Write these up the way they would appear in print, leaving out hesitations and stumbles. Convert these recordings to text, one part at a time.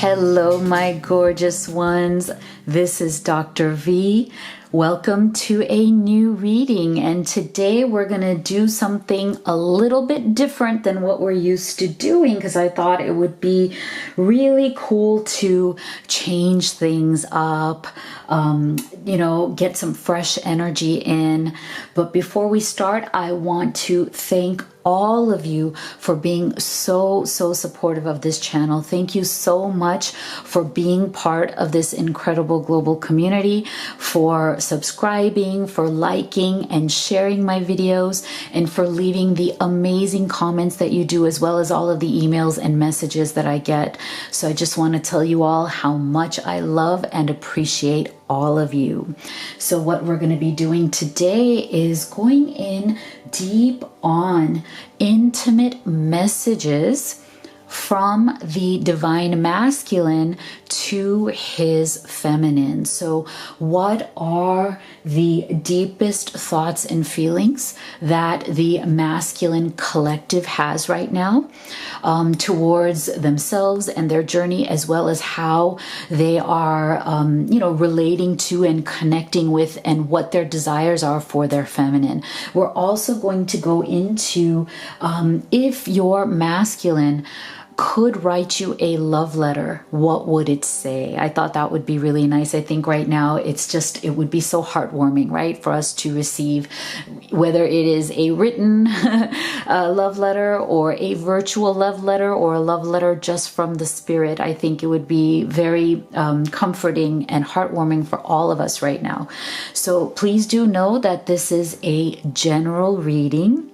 Hello, my gorgeous ones. This is Dr. V. Welcome to a new reading, and today we're going to do something a little bit different than what we're used to doing because I thought it would be really cool to change things up, get some fresh energy in. But before we start, I want to thank all of you for being so supportive of this channel. Thank you so much for being part of this incredible global community, for subscribing, for liking and sharing my videos, and for leaving the amazing comments that you do, as well as all of the emails and messages that I get. So I just want to tell you all how much I love and appreciate all of you. So what we're going to be doing today is going in deep on intimate messages from the divine masculine to his feminine. So what are the deepest thoughts and feelings that the masculine collective has right now towards themselves and their journey, as well as how they are relating to and connecting with, and what their desires are for their feminine. We're also going to go into if your masculine could write you a love letter, what would it say? I thought that would be really nice. I think right now it would be so heartwarming, right, for us to receive, whether it is a written love letter or a virtual love letter or a love letter just from the spirit. I think it would be very comforting and heartwarming for all of us right now. So please do know that this is a general reading.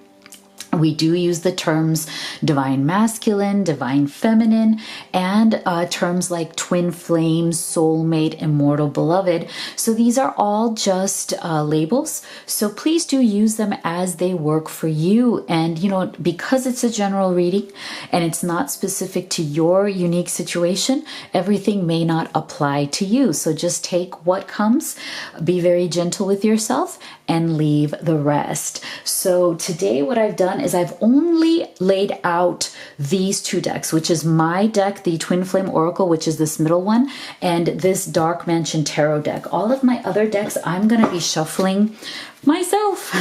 We do use the terms divine masculine, divine feminine, and terms like twin flame, soulmate, immortal beloved. So these are all just labels. So please do use them as they work for you. And, because it's a general reading and it's not specific to your unique situation, everything may not apply to you. So just take what comes, be very gentle with yourself, and leave the rest. So today what I've done is I've only laid out these two decks, which is my deck, the Twin Flame Oracle, which is this middle one, and this Dark Mansion Tarot deck. All of my other decks I'm going to be shuffling myself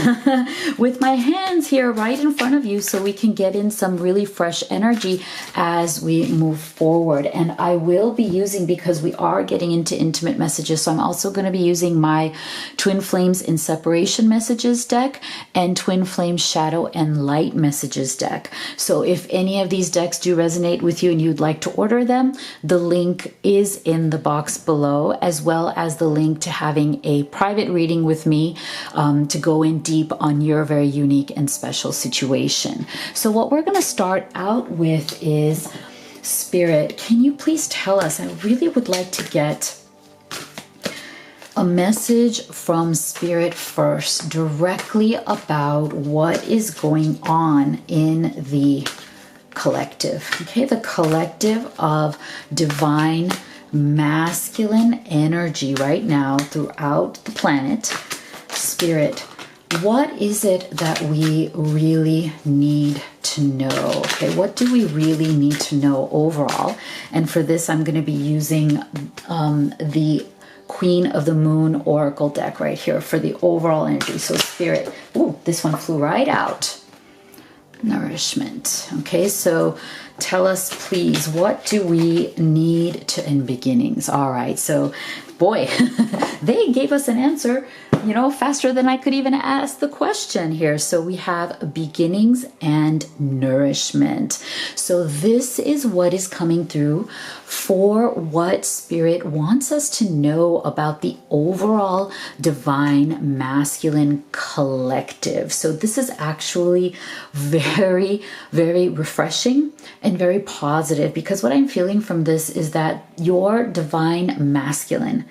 with my hands here right in front of you, so we can get in some really fresh energy as we move forward. And I will be using, because we are getting into intimate messages, so I'm also going to be using my Twin Flames in Separation Messages deck and Twin Flames Shadow and Light Messages deck. So if any of these decks do resonate with you and you'd like to order them, the link is in the box below, as well as the link to having a private reading with me to go in deep on your very unique and special situation. So what we're going to start out with is, Spirit, can you please tell us, I really would like to get a message from Spirit first, directly about what is going on in the collective. Okay, the collective of divine masculine energy right now throughout the planet. Spirit, what is it that we really need to know? Okay, what do we really need to know overall? And for this, I'm going to be using the Queen of the Moon Oracle deck right here for the overall energy. So Spirit, ooh, this one flew right out. Nourishment. Okay, so tell us, please, what do we need to in beginnings? All right, so boy, they gave us an answer, faster than I could even ask the question here. So we have beginnings and nourishment. So this is what is coming through for what Spirit wants us to know about the overall divine masculine collective. So this is actually very, very refreshing and very positive, because what I'm feeling from this is that your divine masculine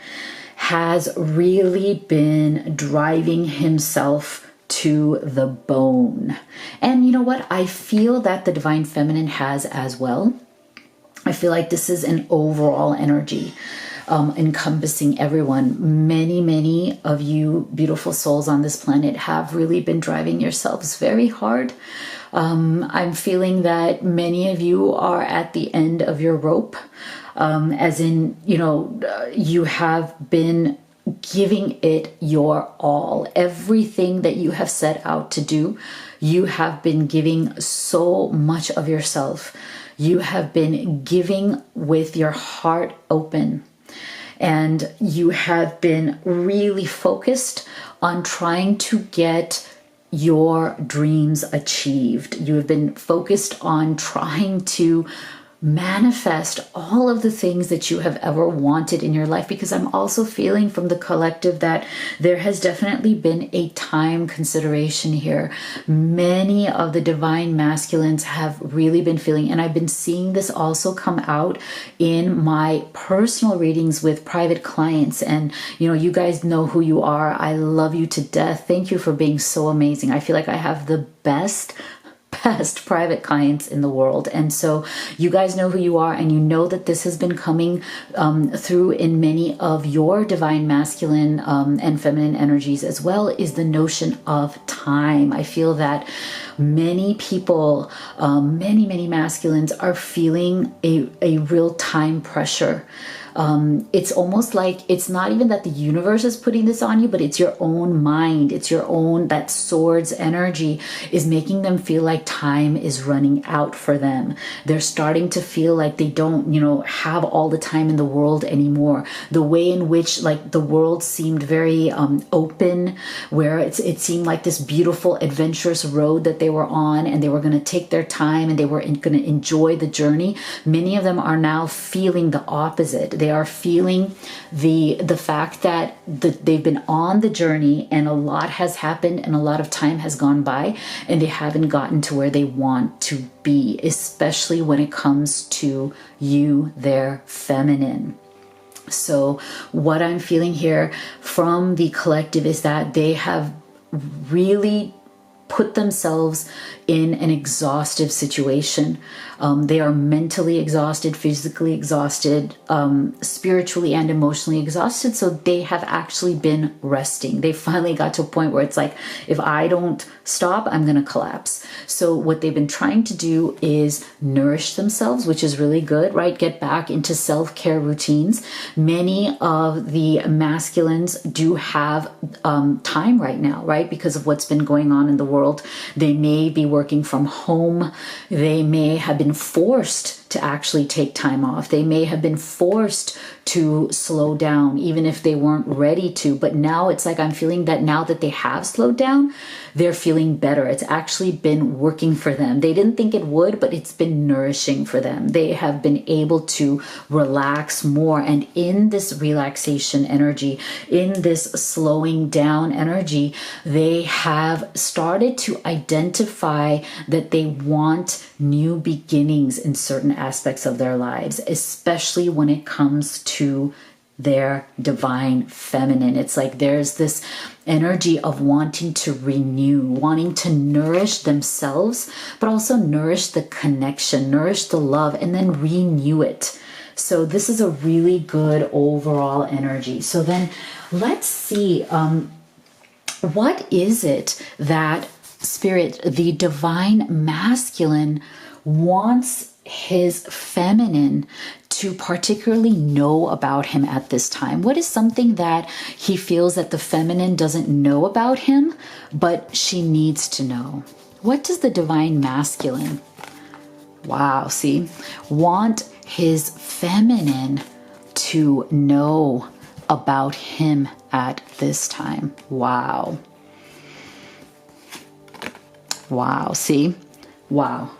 has really been driving himself to the bone. And you know what? I feel that the divine feminine has as well. I feel like this is an overall energy encompassing everyone. Many of you beautiful souls on this planet have really been driving yourselves very hard. I'm feeling that many of you are at the end of your rope. as in, you have been giving it your all. Everything that you have set out to do, you have been giving so much of yourself. You have been giving with your heart open. And you have been really focused on trying to get your dreams achieved. You have been focused on trying to manifest all of the things that you have ever wanted in your life, because I'm also feeling from the collective that there has definitely been a time consideration here. Many of the divine masculines have really been feeling, and I've been seeing this also come out in my personal readings with private clients. And you guys know who you are. I love you to death. Thank you for being so amazing. I feel like I have the best private clients in the world. And so you guys know who you are, and you know that this has been coming through in many of your divine masculine and feminine energies, as well, is the notion of time. I feel that many people, many masculines are feeling a real time pressure. It's almost like it's not even that the universe is putting this on you, but it's your own mind. It's your own, that swords energy is making them feel like time is running out for them. They're starting to feel like they don't, have all the time in the world anymore. The way in which like the world seemed very open, where it seemed like this beautiful adventurous road that they were on, and they were going to take their time and they were going to enjoy the journey. Many of them are now feeling the opposite. They are feeling the fact that they've been on the journey and a lot has happened and a lot of time has gone by, and they haven't gotten to where they want to be, especially when it comes to you, their feminine. So what I'm feeling here from the collective is that they have really put themselves in an exhaustive situation. They are mentally exhausted, physically exhausted, spiritually and emotionally exhausted. So they have actually been resting. They finally got to a point where it's like, if I don't stop, I'm going to collapse. So what they've been trying to do is nourish themselves, which is really good, right? Get back into self-care routines. Many of the masculines do have time right now, right? Because of what's been going on in the world. They may be working from home. They may have been forced to actually take time off. They may have been forced to slow down, even if they weren't ready to. But now it's like I'm feeling that now that they have slowed down, they're feeling better. It's actually been working for them. They didn't think it would, but it's been nourishing for them. They have been able to relax more. And in this relaxation energy, in this slowing down energy, they have started to identify that they want new beginnings in certain aspects of their lives, especially when it comes to their divine feminine. It's like there's this energy of wanting to renew, wanting to nourish themselves, but also nourish the connection, nourish the love, and then renew it. So this is a really good overall energy. So then let's see, what is it that Spirit, the divine masculine, wants his feminine to particularly know about him at this time? What is something that he feels that the feminine doesn't know about him, but she needs to know? What does the divine masculine, wow, see, want his feminine to know about him at this time? Wow. Wow, see? Wow.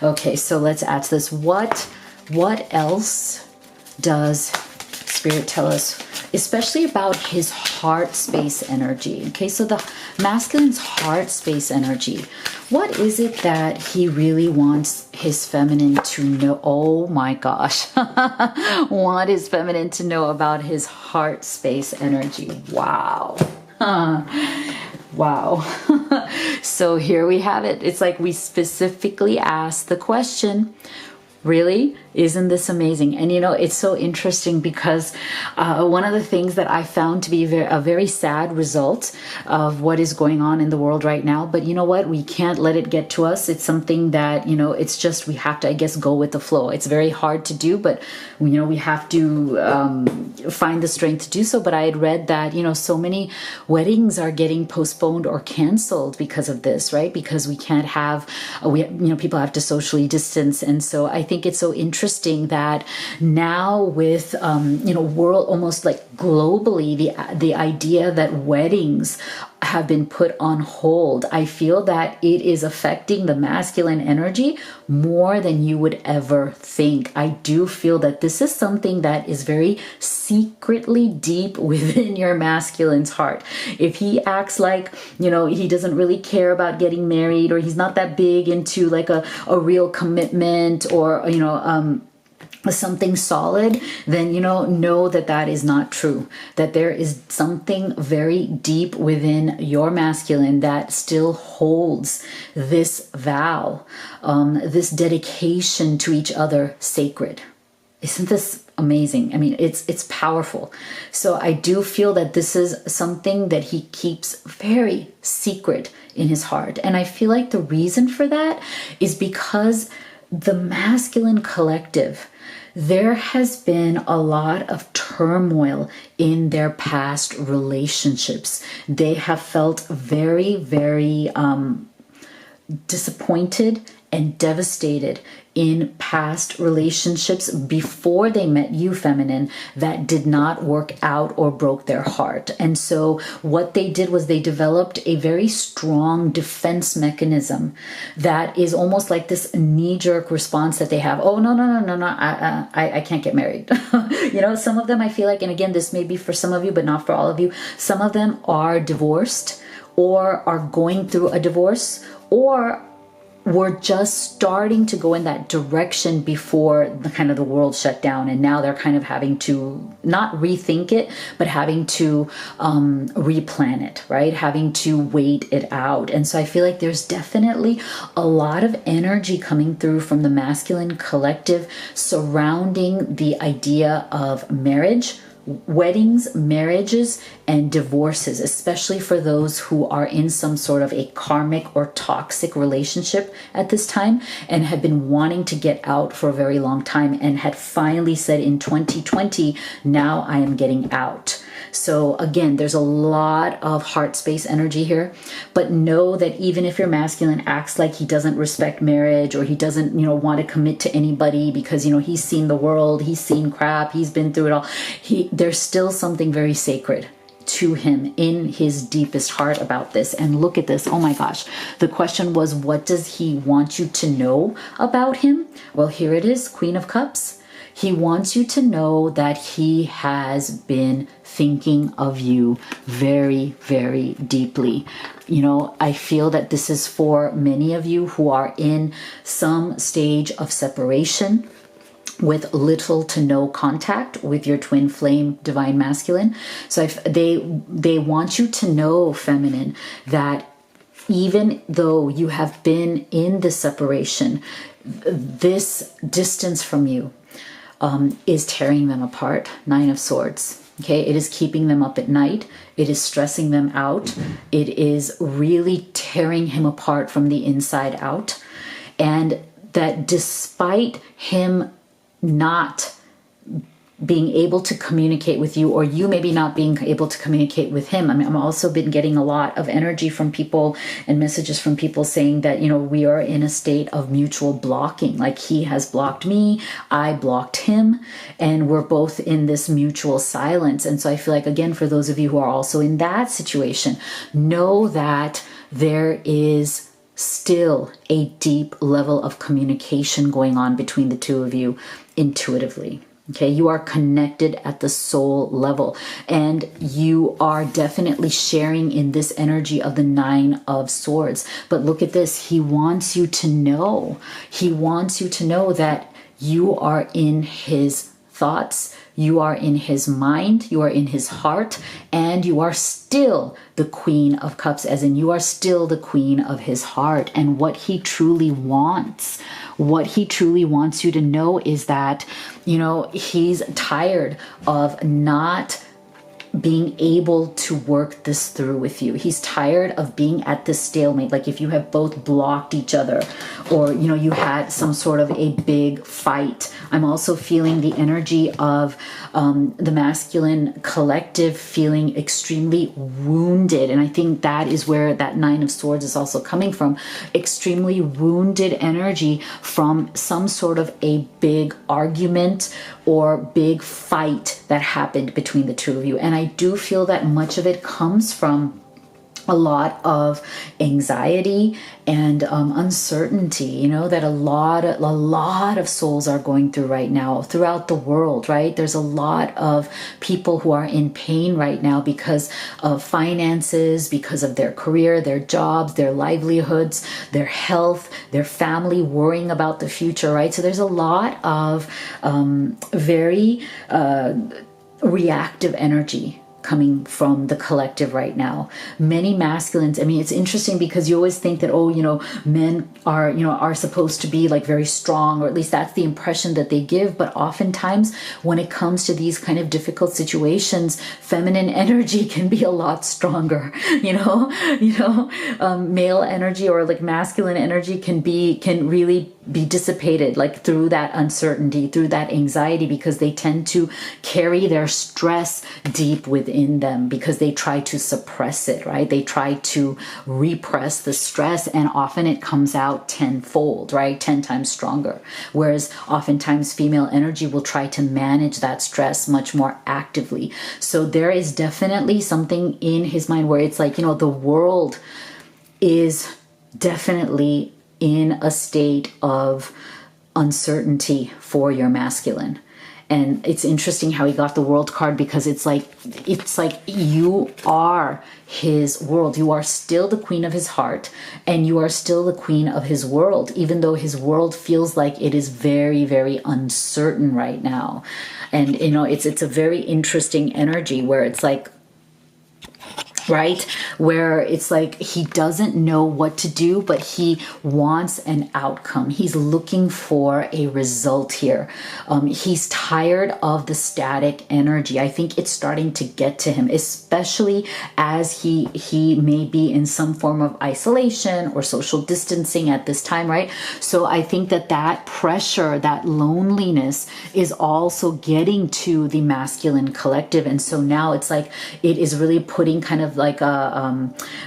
Okay, so let's add to this. What else does Spirit tell us, especially about his heart space energy? Okay, so the masculine's heart space energy. What is it that he really wants his feminine to know? Oh my gosh. Want his feminine to know about his heart space energy. Wow. Wow. So here we have it. It's like we specifically asked the question, Really? Isn't this amazing? And it's so interesting because one of the things that I found to be a very sad result of what is going on in the world right now, but you know what? We can't let it get to us. It's something that, it's just, we have to, I guess, go with the flow. It's very hard to do, but we have to find the strength to do so. But I had read that, so many weddings are getting postponed or canceled because of this, right? Because we can't have, people have to socially distance. And so I think it's so interesting that now with, world, almost like globally, the idea that weddings have been put on hold. I feel that it is affecting the masculine energy more than you would ever think. I do feel that this is something that is very secretly deep within your masculine's heart. If he acts like, he doesn't really care about getting married, or he's not that big into like a real commitment, or, something solid, then know that that is not true, that there is something very deep within your masculine that still holds this vow, this dedication to each other sacred. Isn't this amazing? I mean, it's powerful. So I do feel that this is something that he keeps very secret in his heart. And I feel like the reason for that is because the masculine collective, there has been a lot of turmoil in their past relationships. They have felt very, very disappointed and devastated in past relationships before they met you, feminine, that did not work out or broke their heart. And so what they did was they developed a very strong defense mechanism that is almost like this knee-jerk response that they have. Oh, no, I can't get married. Some of them, I feel like, and again, this may be for some of you, but not for all of you. Some of them are divorced or are going through a divorce, or were just starting to go in that direction before the world shut down, and now they're kind of having to not rethink it, but having to replan it, right? Having to wait it out. And so I feel like there's definitely a lot of energy coming through from the masculine collective surrounding the idea of marriage, weddings, marriages, and divorces, especially for those who are in some sort of a karmic or toxic relationship at this time and have been wanting to get out for a very long time and had finally said in 2020, now I am getting out. So again, there's a lot of heart space energy here, but know that even if your masculine acts like he doesn't respect marriage, or he doesn't, want to commit to anybody because, he's seen the world, he's seen crap, he's been through it all, there's still something very sacred to him in his deepest heart about this. And look at this. Oh my gosh. The question was, what does he want you to know about him? Well, here it is, Queen of Cups. He wants you to know that he has been thinking of you very, very deeply. I feel that this is for many of you who are in some stage of separation with little to no contact with your twin flame divine masculine. So if they want you to know, feminine, that even though you have been in this separation, this distance from you is tearing them apart. 9 of Swords. Okay, it is keeping them up at night. It is stressing them out. It is really tearing him apart from the inside out. And that despite him not being able to communicate with you, or you maybe not being able to communicate with him. I mean, I'm also been getting a lot of energy from people and messages from people saying that, we are in a state of mutual blocking. Like he has blocked me, I blocked him, and we're both in this mutual silence. And so I feel like, again, for those of you who are also in that situation, know that there is still a deep level of communication going on between the two of you intuitively. Okay, you are connected at the soul level, and you are definitely sharing in this energy of the 9 of Swords. But look at this. He wants you to know. He wants you to know that you are in his thoughts, you are in his mind, you are in his heart, and you are still the Queen of Cups, as in you are still the queen of his heart. And what he truly wants, what he truly wants you to know is that, you know, he's tired of not being able to work this through with you. He's tired of being at this stalemate. Like if you have both blocked each other, or, you know, you had some sort of a big fight. I'm also feeling the energy of the masculine collective feeling extremely wounded. And I think that is where that Nine of Swords is also coming from. Extremely wounded energy from some sort of a big argument or big fight that happened between the two of you. And I do feel that much of it comes from a lot of anxiety and uncertainty, you know, that a lot of souls are going through right now throughout the world, right? There's a lot of people who are in pain right now because of finances, because of their career, their jobs, their livelihoods, their health, their family, worrying about the future, right? So there's a lot of very reactive energy coming from the collective right now. Many masculines, I mean, it's interesting because you always think that, oh, you know, men are, you know, are supposed to be like very strong, or at least that's the impression that they give. But oftentimes when it comes to these kind of difficult situations, feminine energy can be a lot stronger, male energy or like masculine energy can really be dissipated like through that uncertainty, through that anxiety, because they tend to carry their stress deep within them because they try to suppress it, right? They try to repress the stress, and often it comes out tenfold, right? 10 times stronger. Whereas oftentimes female energy will try to manage that stress much more actively. So there is definitely something in his mind where it's like, you know, the world is definitely in a state of uncertainty for your masculine. And it's interesting how he got the World card, because it's like you are his world. You are still the queen of his heart, and you are still the queen of his world, even though his world feels like it is very, very uncertain right now. And, you know, it's a very interesting energy where it's like, right? Where it's like he doesn't know what to do, but he wants an outcome. He's looking for a result here. He's tired of the static energy. I think it's starting to get to him, especially as he may be in some form of isolation or social distancing at this time, right? So I think that pressure, that loneliness is also getting to the masculine collective. And so now it's like it is really putting kind of like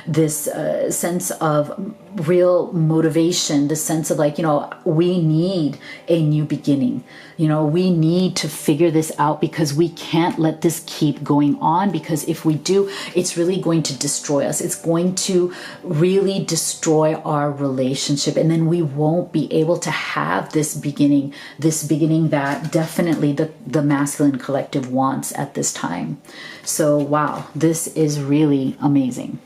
this sense of real motivation, the sense of like, you know, we need a new beginning. You know, we need to figure this out because we can't let this keep going on, because if we do, it's really going to destroy us. It's going to really destroy our relationship, and then we won't be able to have this beginning that definitely the masculine collective wants at this time. So wow, this is really amazing.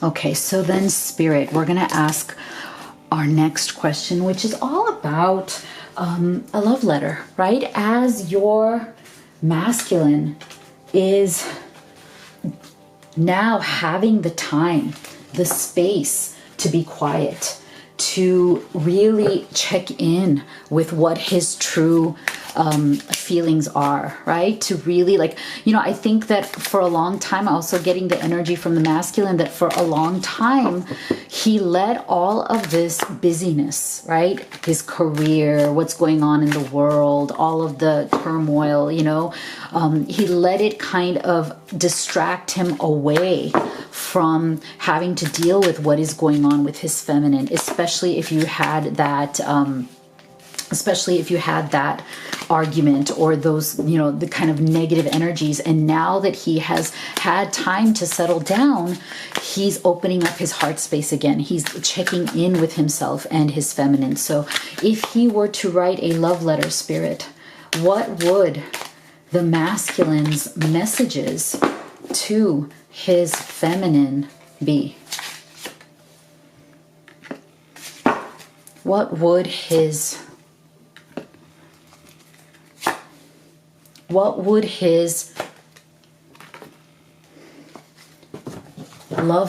Okay, so then Spirit, we're going to ask our next question, which is all about a love letter, right? As your masculine is now having the time, the space to be quiet, to really check in with what his true feelings are, right? To really like, you know, I think that for a long time, also getting the energy from the masculine, that for a long time, he let all of this busyness, right? His career, what's going on in the world, all of the turmoil, you know, he let it kind of distract him away from having to deal with what is going on with his feminine, especially if you had that argument or those, you know, the kind of negative energies. And now that he has had time to settle down, he's opening up his heart space again. He's checking in with himself and his feminine. So if he were to write a love letter, Spirit, what would the masculine's messages to his feminine be? What would his love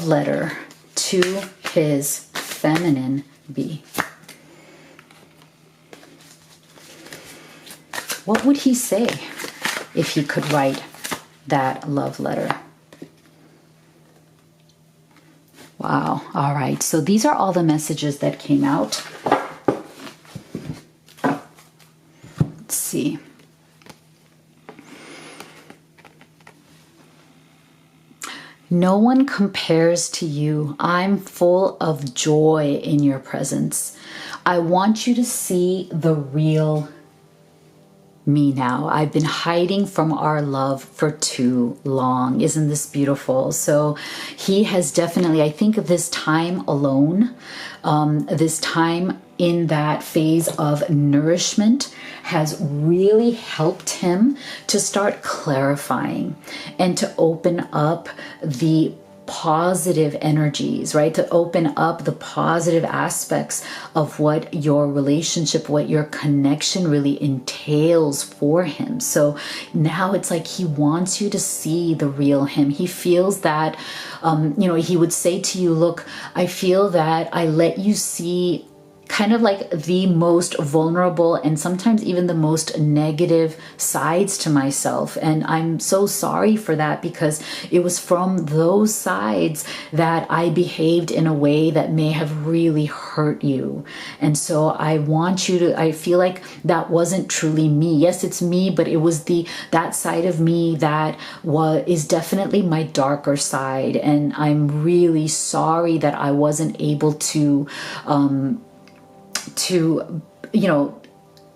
letter to his feminine be? What would he say if he could write that love letter? Wow. All right. So these are all the messages that came out. Let's see. No one compares to you. I'm full of joy in your presence. I want you to see the real me now. I've been hiding from our love for too long. Isn't this beautiful? So he has definitely, I think this time alone, this time in that phase of nourishment has really helped him to start clarifying and to open up the positive energies, right? To open up the positive aspects of what your relationship, what your connection really entails for him. So now it's like he wants you to see the real him. He feels that, he would say to you, look, I feel that I let you see kind of like the most vulnerable and sometimes even the most negative sides to myself. And I'm so sorry for that, because it was from those sides that I behaved in a way that may have really hurt you. And so I want you to, I feel like that wasn't truly me. Yes, it's me, but it was that side of me that is definitely my darker side. And I'm really sorry that I wasn't able to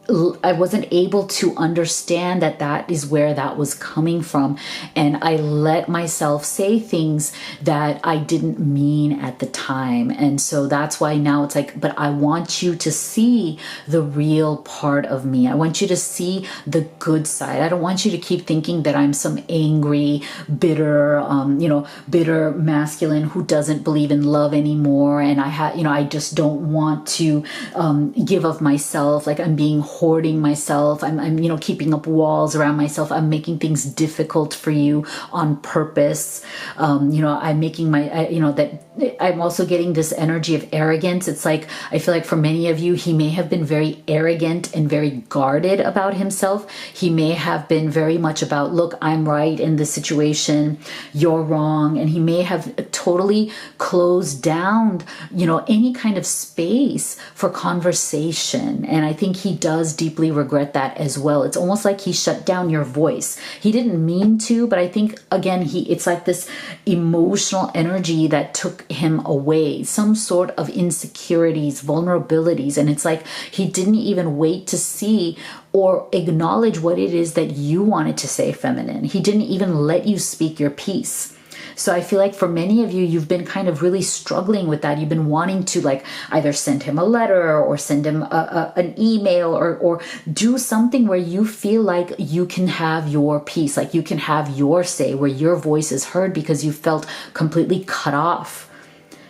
I wasn't able to understand that that is where that was coming from. And I let myself say things that I didn't mean at the time. And so that's why now it's like, but I want you to see the real part of me. I want you to see the good side. I don't want you to keep thinking that I'm some angry, bitter, bitter masculine who doesn't believe in love anymore. And I just don't want to give of myself. Like I'm being hoarding myself. I'm keeping up walls around myself. I'm making things difficult for you on purpose. I'm making that I'm also getting this energy of arrogance. It's like, I feel like for many of you, he may have been very arrogant and very guarded about himself. He may have been very much about, look, I'm right in this situation, you're wrong. And he may have totally closed down, any kind of space for conversation. And I think he does deeply regret that as well. It's almost like he shut down your voice. He didn't mean to, but I think again, it's like this emotional energy that took him away, some sort of insecurities, vulnerabilities. And it's like he didn't even wait to see or acknowledge what it is that you wanted to say, feminine. He didn't even let you speak your piece. So I feel like for many of you, you've been kind of really struggling with that. You've been wanting to like either send him a letter or send him an email or do something where you feel like you can have your piece, like you can have your say, where your voice is heard, because you felt completely cut off.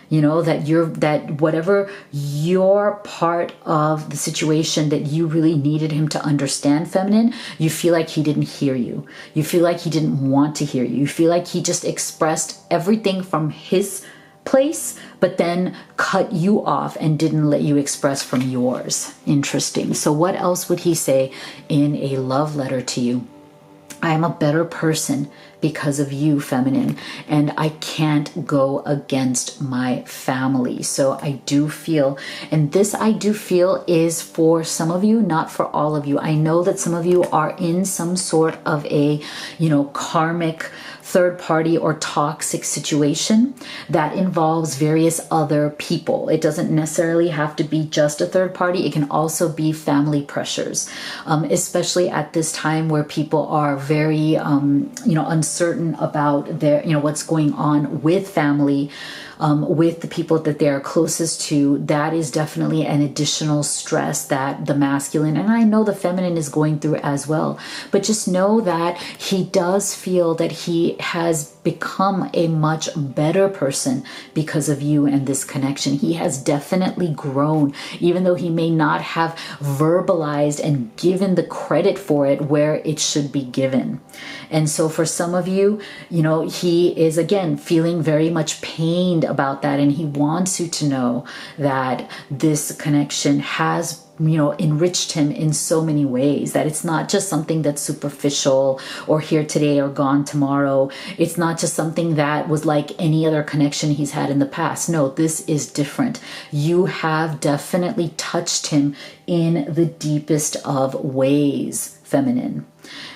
That whatever your part of the situation that you really needed him to understand, feminine, you feel like he didn't hear you. You feel like he didn't want to hear you. You feel like he just expressed everything from his place, but then cut you off and didn't let you express from yours. Interesting. So what else would he say in a love letter to you? I am a better person because of you, feminine, and I can't go against my family. So I do feel, and this I do feel is for some of you, not for all of you. I know that some of you are in some sort of a, karmic third party or toxic situation that involves various other people. It doesn't necessarily have to be just a third party. It can also be family pressures, especially at this time where people are very, uncertain about their, what's going on with family, with the people that they're closest to. That is definitely an additional stress that the masculine, and I know the feminine, is going through as well. But just know that he does feel that he has become a much better person because of you and this connection. He has definitely grown, even though he may not have verbalized and given the credit for it where it should be given. And so for some of you, he is again feeling very much pained about that, and he wants you to know that this connection has enriched him in so many ways, that it's not just something that's superficial or here today or gone tomorrow. It's not just something that was like any other connection he's had in the past. No, this is different. You have definitely touched him in the deepest of ways, feminine.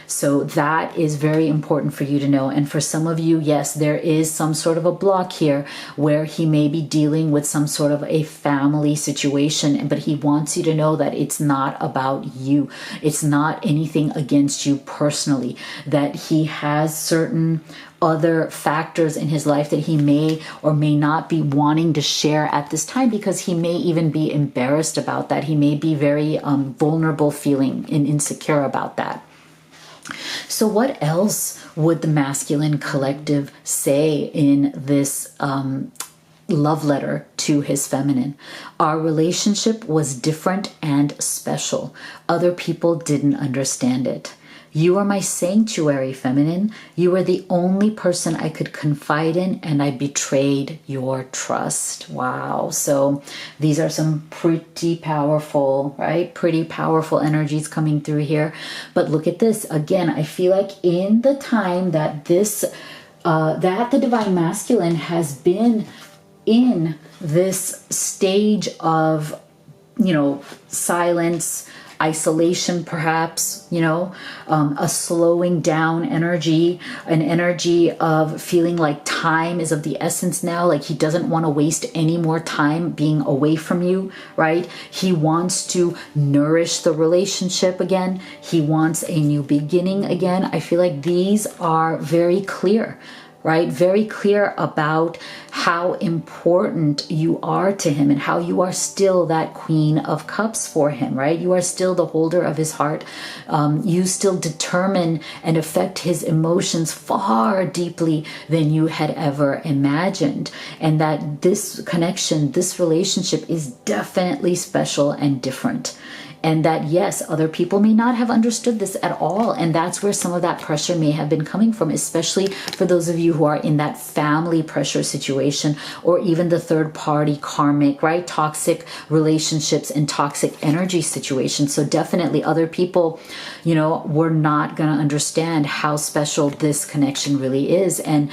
So that is very important for you to know. And for some of you, yes, there is some sort of a block here where he may be dealing with some sort of a family situation, but he wants you to know that it's not about you. It's not anything against you personally, that he has certain other factors in his life that he may or may not be wanting to share at this time, because he may even be embarrassed about that. He may be very vulnerable, feeling and insecure about that. So what else would the masculine collective say in this love letter to his feminine? Our relationship was different and special. Other people didn't understand it. You are my sanctuary, feminine. You are the only person I could confide in, and I betrayed your trust. Wow. So these are some pretty powerful, right? Pretty powerful energies coming through here. But look at this. Again, I feel like in the time that that the divine masculine has been in this stage of, silence, isolation, perhaps, a slowing down energy, an energy of feeling like time is of the essence now, like he doesn't want to waste any more time being away from you, right? He wants to nourish the relationship again. He wants a new beginning again. I feel like these are very clear, right? Very clear about how important you are to him and how you are still that Queen of Cups for him, right? You are still the holder of his heart. You still determine and affect his emotions far deeply than you had ever imagined. And that this connection, this relationship is definitely special and different. And that, yes, other people may not have understood this at all. And that's where some of that pressure may have been coming from, especially for those of you who are in that family pressure situation, or even the third party karmic, right? Toxic relationships and toxic energy situations. So definitely other people, were not going to understand how special this connection really is. And,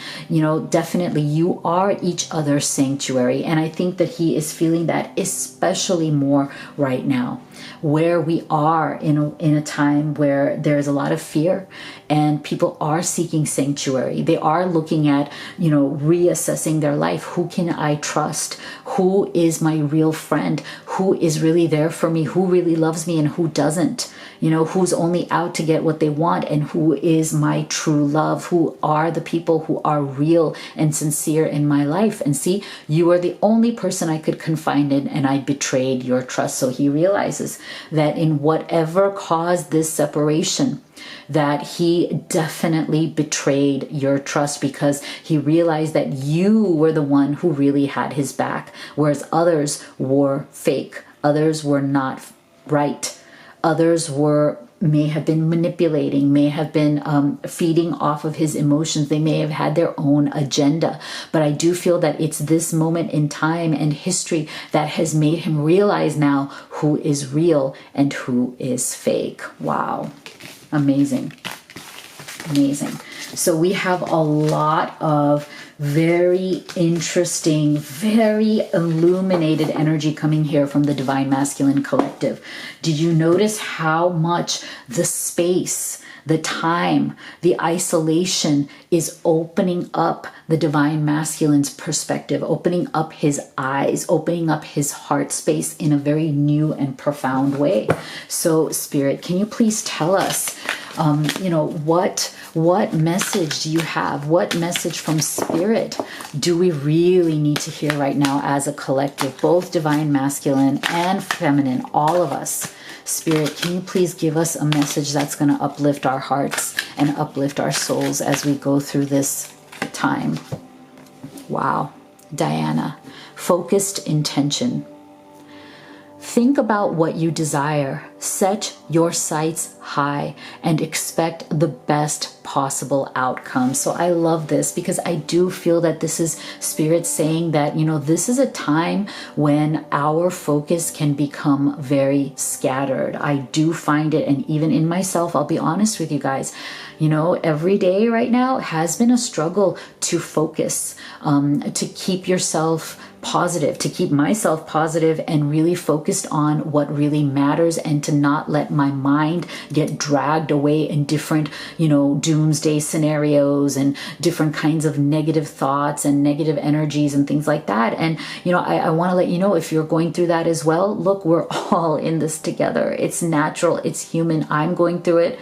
definitely you are each other's sanctuary. And I think that he is feeling that especially more right now, where we are in a time where there's a lot of fear and people are seeking sanctuary. They are looking at, reassessing their life. Who can I trust? Who is my real friend? Who is really there for me? Who really loves me and who doesn't? Who's only out to get what they want, and who is my true love? Who are the people who are real and sincere in my life? And see, you are the only person I could confide in, and I betrayed your trust. So he realizes that in whatever caused this separation, that he definitely betrayed your trust, because he realized that you were the one who really had his back, whereas others were fake. Others were not right. Others may have been manipulating, may have been feeding off of his emotions. They may have had their own agenda. But I do feel that it's this moment in time and history that has made him realize now who is real and who is fake. Wow. Amazing. Amazing. So we have a lot of very interesting, very illuminated energy coming here from the Divine Masculine Collective. Did you notice how much the space, the time, the isolation is opening up the Divine Masculine's perspective, opening up his eyes, opening up his heart space in a very new and profound way? So, Spirit, can you please tell us, what message do you have? What message from Spirit do we really need to hear right now as a collective, both Divine Masculine and Feminine, all of us? Spirit, can you please give us a message that's going to uplift our hearts and uplift our souls as we go through this time? Wow. Diana, focused intention. Think about what you desire, set your sights high, and expect the best possible outcome. So I love this because I do feel that this is Spirit saying that, this is a time when our focus can become very scattered. I do find it, and even in myself, I'll be honest with you guys, every day right now has been a struggle to focus, to keep yourself positive, to keep myself positive and really focused on what really matters, and to not let my mind get dragged away in different, doomsday scenarios and different kinds of negative thoughts and negative energies and things like that. And, I want to let you know, if you're going through that as well, look, we're all in this together. It's natural. It's human. I'm going through it.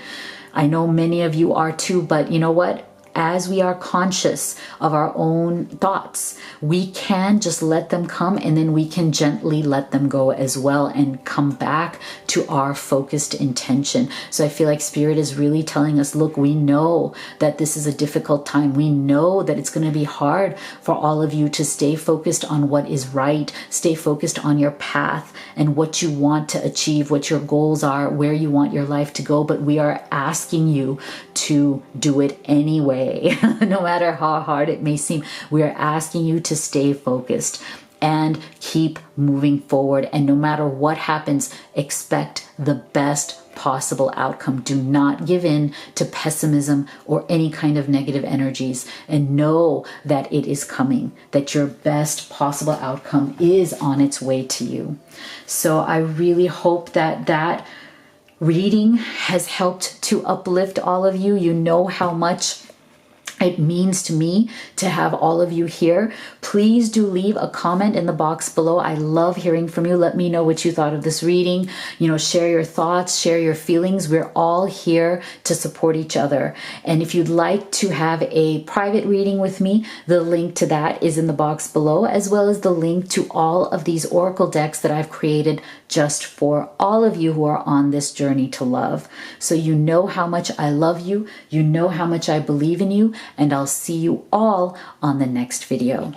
I know many of you are too, but you know what? As we are conscious of our own thoughts, we can just let them come, and then we can gently let them go as well and come back to our focused intention. So I feel like Spirit is really telling us, look, we know that this is a difficult time. We know that it's going to be hard for all of you to stay focused on what is right, stay focused on your path and what you want to achieve, what your goals are, where you want your life to go. But we are asking you to do it anyway. No matter how hard it may seem, we are asking you to stay focused and keep moving forward. And no matter what happens, expect the best possible outcome. Do not give in to pessimism or any kind of negative energies, and know that it is coming, that your best possible outcome is on its way to you. So I really hope that reading has helped to uplift all of you. You know how much it means to me to have all of you here. Please do leave a comment in the box below. I love hearing from you. Let me know what you thought of this reading. Share your thoughts, share your feelings. We're all here to support each other. And if you'd like to have a private reading with me, the link to that is in the box below, as well as the link to all of these oracle decks that I've created just for all of you who are on this journey to love. So you know how much I love you. You know how much I believe in you. And I'll see you all on the next video.